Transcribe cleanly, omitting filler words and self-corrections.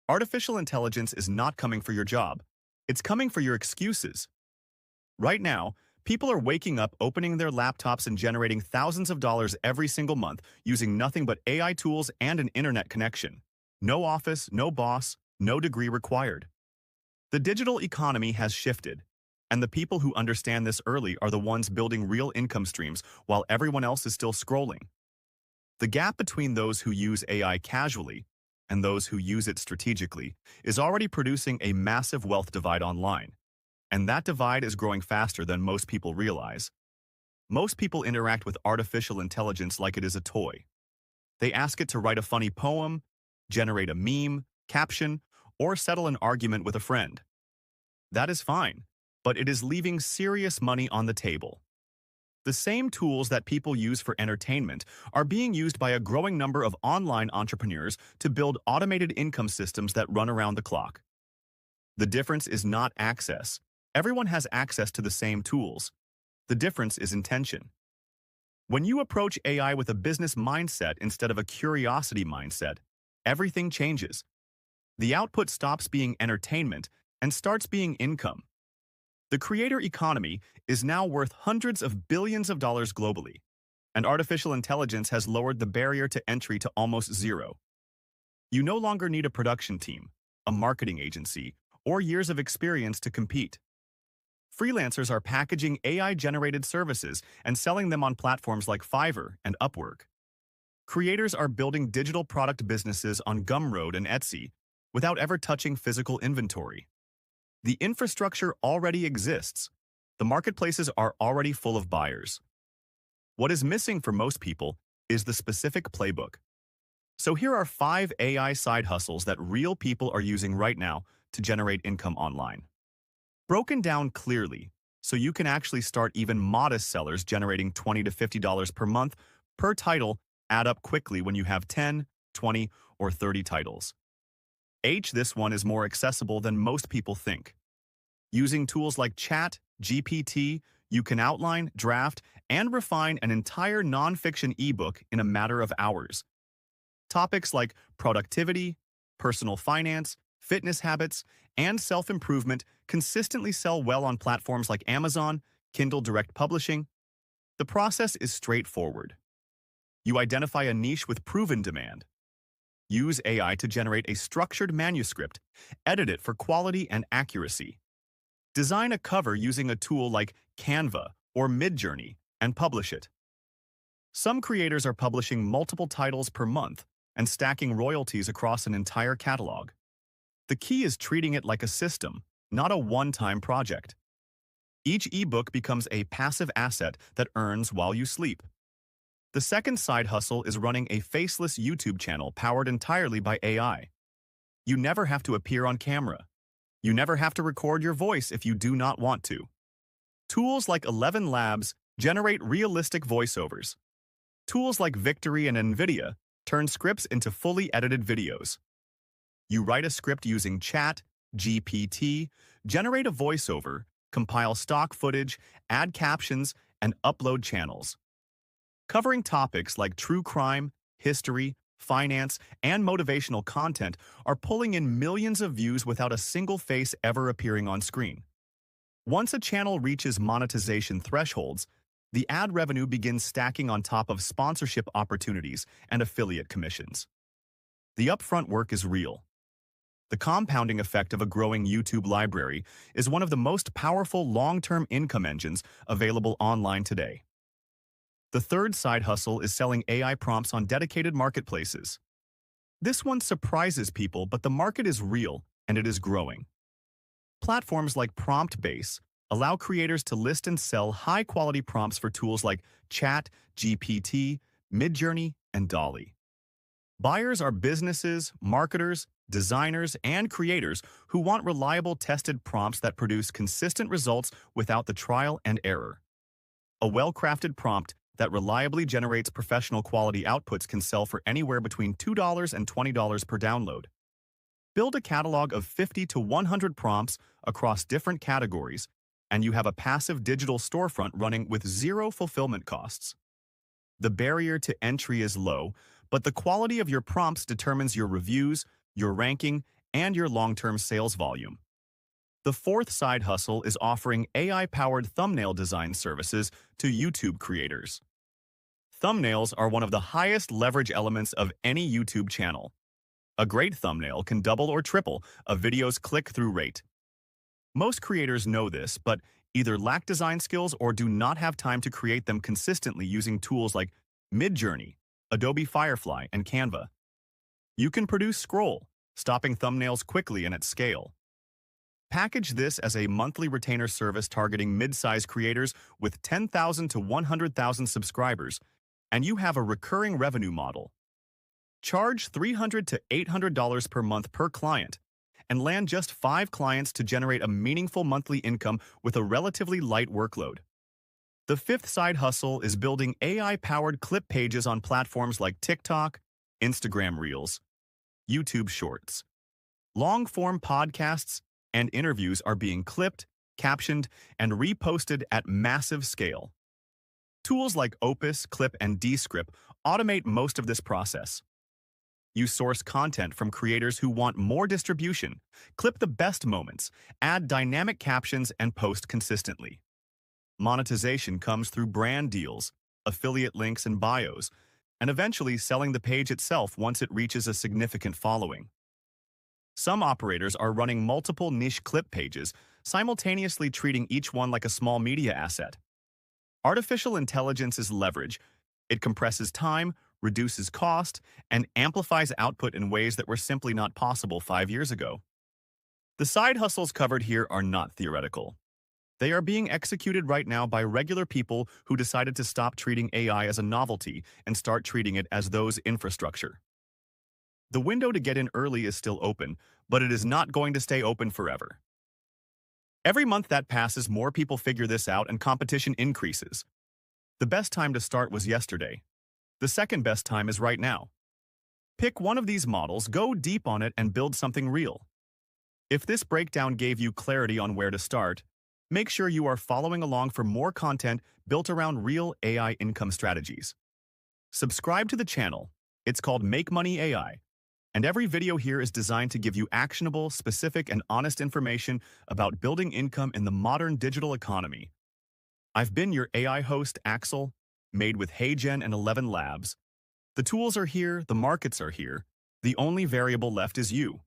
Artificial intelligence is not coming for your job. It's coming for your excuses. Right now, people are waking up, opening their laptops and generating thousands of dollars every single month using nothing but AI tools and an internet connection. No office, no boss, no degree required. The digital economy has shifted, and the people who understand this early are the ones building real income streams while everyone else is still scrolling. The gap between those who use AI casually and those who use it strategically is already producing a massive wealth divide online. And that divide is growing faster than most people realize. Most people interact with artificial intelligence like it is a toy. They ask it to write a funny poem, generate a meme, caption, or settle an argument with a friend. That is fine, but it is leaving serious money on the table. The same tools that people use for entertainment are being used by a growing number of online entrepreneurs to build automated income systems that run around the clock. The difference is not access. Everyone has access to the same tools. The difference is intention. When you approach AI with a business mindset instead of a curiosity mindset, everything changes. The output stops being entertainment and starts being income. The creator economy is now worth hundreds of billions of dollars globally, and artificial intelligence has lowered the barrier to entry to almost zero. You no longer need a production team, a marketing agency, or years of experience to compete. Freelancers are packaging AI-generated services and selling them on platforms like Fiverr and Upwork. Creators are building digital product businesses on Gumroad and Etsy without ever touching physical inventory. The infrastructure already exists. The marketplaces are already full of buyers. What is missing for most people is the specific playbook. So here are 5 AI side hustles that real people are using right now to generate income online. Broken down clearly, so you can actually start. Even modest sellers generating $20 to $50 per month per title add up quickly when you have 10, 20, or 30 titles. This one is more accessible than most people think. Using tools like Chat, GPT, you can outline, draft, and refine an entire nonfiction ebook in a matter of hours. Topics like productivity, personal finance, fitness habits, and self-improvement consistently sell well on platforms like Amazon, Kindle Direct Publishing. The process is straightforward. You identify a niche with proven demand. Use AI to generate a structured manuscript, edit it for quality and accuracy. Design a cover using a tool like Canva or Midjourney and publish it. Some creators are publishing multiple titles per month and stacking royalties across an entire catalog. The key is treating it like a system, not a one-time project. Each ebook becomes a passive asset that earns while you sleep. The second side hustle is running a faceless YouTube channel powered entirely by AI. You never have to appear on camera. You never have to record your voice if you do not want to. Tools like ElevenLabs generate realistic voiceovers. Tools like Victory and NVIDIA turn scripts into fully edited videos. You write a script using Chat, GPT, generate a voiceover, compile stock footage, add captions, and upload channels. Covering topics like true crime, history, finance, and motivational content are pulling in millions of views without a single face ever appearing on screen. Once a channel reaches monetization thresholds, the ad revenue begins stacking on top of sponsorship opportunities and affiliate commissions. The upfront work is real. The compounding effect of a growing YouTube library is one of the most powerful long-term income engines available online today. The third side hustle is selling AI prompts on dedicated marketplaces. This one surprises people, but the market is real and it is growing. Platforms like PromptBase allow creators to list and sell high-quality prompts for tools like Chat, GPT, Midjourney, and Dolly. Buyers are businesses, marketers, designers, and creators who want reliable, tested prompts that produce consistent results without the trial and error. A well-crafted prompt that reliably generates professional quality outputs can sell for anywhere between $2 and $20 per download. Build a catalog of 50 to 100 prompts across different categories, and you have a passive digital storefront running with zero fulfillment costs. The barrier to entry is low, but the quality of your prompts determines your reviews, your ranking, and your long-term sales volume. The fourth side hustle is offering AI-powered thumbnail design services to YouTube creators. Thumbnails are one of the highest leverage elements of any YouTube channel. A great thumbnail can double or triple a video's click-through rate. Most creators know this, but either lack design skills or do not have time to create them consistently using tools like Midjourney, Adobe Firefly, and Canva. You can produce scroll, stopping thumbnails quickly and at scale. Package this as a monthly retainer service targeting mid-size creators with 10,000 to 100,000 subscribers, and you have a recurring revenue model. Charge $300 to $800 per month per client, and land just 5 clients to generate a meaningful monthly income with a relatively light workload. The fifth side hustle is building AI-powered clip pages on platforms like TikTok, Instagram Reels, YouTube Shorts. Long-form podcasts and interviews are being clipped, captioned, and reposted at massive scale. Tools like Opus, Clip, and Descript automate most of this process. You source content from creators who want more distribution, clip the best moments, add dynamic captions, and post consistently. Monetization comes through brand deals, affiliate links and bios, and eventually selling the page itself once it reaches a significant following. Some operators are running multiple niche clip pages, simultaneously treating each one like a small media asset. Artificial intelligence is leverage. It compresses time, reduces cost, and amplifies output in ways that were simply not possible 5 years ago. The side hustles covered here are not theoretical. They are being executed right now by regular people who decided to stop treating AI as a novelty and start treating it as those infrastructure. The window to get in early is still open, but it is not going to stay open forever. Every month that passes, more people figure this out and competition increases. The best time to start was yesterday. The second best time is right now. Pick one of these models, go deep on it, and build something real. If this breakdown gave you clarity on where to start, make sure you are following along for more content built around real AI income strategies. Subscribe to the channel. It's called Make Money AI, and every video here is designed to give you actionable, specific, and honest information about building income in the modern digital economy. I've been your AI host, Axel, made with HeyGen and ElevenLabs. The tools are here, the markets are here. The only variable left is you.